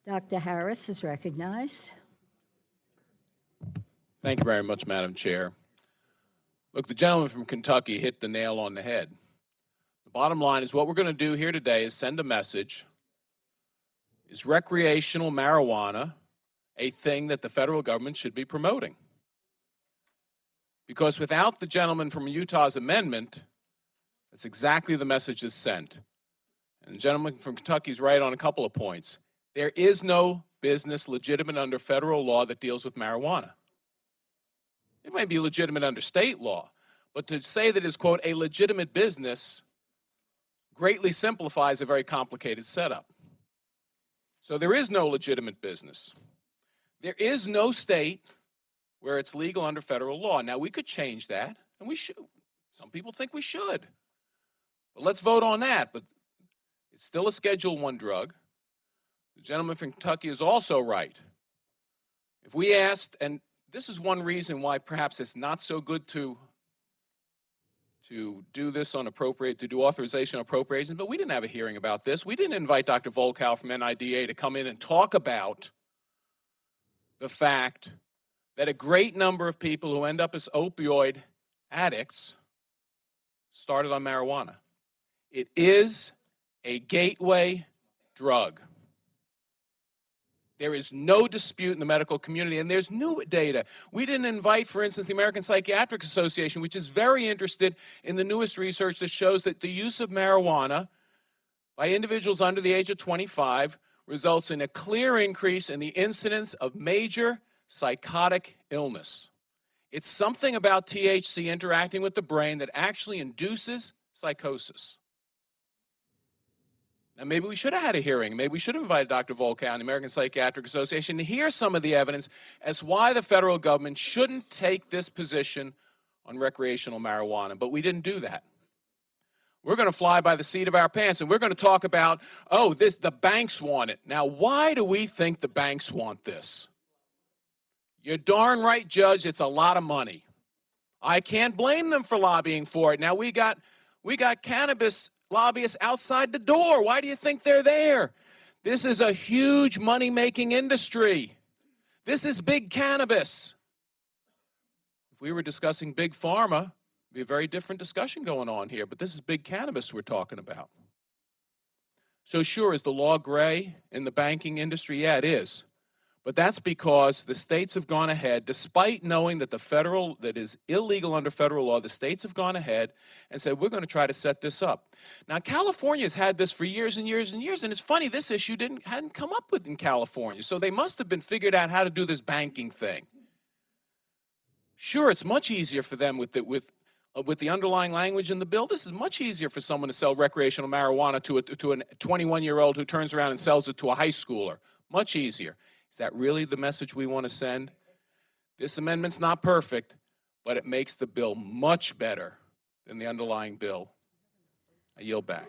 Dr. Harris is recognized. Thank you very much, Madam Chair. Look, the gentleman from Kentucky hit the nail on the head. The bottom line is what we're going to do here today is send a message. Is recreational marijuana a thing that the federal government should be promoting? Because without the gentleman from Utah's amendment, that's exactly the message that's sent. And the gentleman from Kentucky is right on a couple of points. There is no business legitimate under federal law that deals with marijuana. It may be legitimate under state law, but to say that it's, quote, a legitimate business greatly simplifies a very complicated setup. So there is no legitimate business. There is no state where it's legal under federal law. Now, we could change that, and we should. Some people think we should. But let's vote on that. But it's still a Schedule I drug. The gentleman from Kentucky is also right. If we asked, and this is one reason why perhaps it's not so good to do this on to do authorization appropriations, but we didn't have a hearing about this. We didn't invite Dr. Volkow from NIDA to come in and talk about the fact that a great number of people who end up as opioid addicts started on marijuana. It is a gateway drug. There is no dispute in the medical community, and there's new data. We didn't invite, for instance, the American Psychiatric Association, which is very interested in the newest research that shows that the use of marijuana by individuals under the age of 25 results in a clear increase in the incidence of major psychotic illness. It's something about THC interacting with the brain that actually induces psychosis. Now, maybe we should have had a hearing. Maybe we should have invited Dr. Volkow and the American Psychiatric Association to hear some of the evidence as to why the federal government shouldn't take this position on recreational marijuana. But we didn't do that. We're going to fly by the seat of our pants, and we're going to talk about, oh, the banks want it. Now, why do we think the banks want this? You're darn right, Judge, it's a lot of money. I can't blame them for lobbying for it. Now, we got cannabis lobbyists outside the door. Why do you think they're there? This is a huge money-making industry. This is big cannabis. If we were discussing big pharma, it'd be a very different discussion going on here, but this is big cannabis we're talking about. So sure, is the law gray in the banking industry? Yeah, it is. But that's because the states have gone ahead, despite knowing that that is illegal under federal law, the states have gone ahead and said, we're going to try to set this up. Now, California's had this for years and years and years, and it's funny, this issue hadn't come up with in California, so they must have been figured out how to do this banking thing. Sure, it's much easier for them with the underlying language in the bill. This is much easier for someone to sell recreational marijuana to a 21-year-old who turns around and sells it to a high schooler. Much easier. Is that really the message we want to send? This amendment's not perfect, but it makes the bill much better than the underlying bill. I yield back.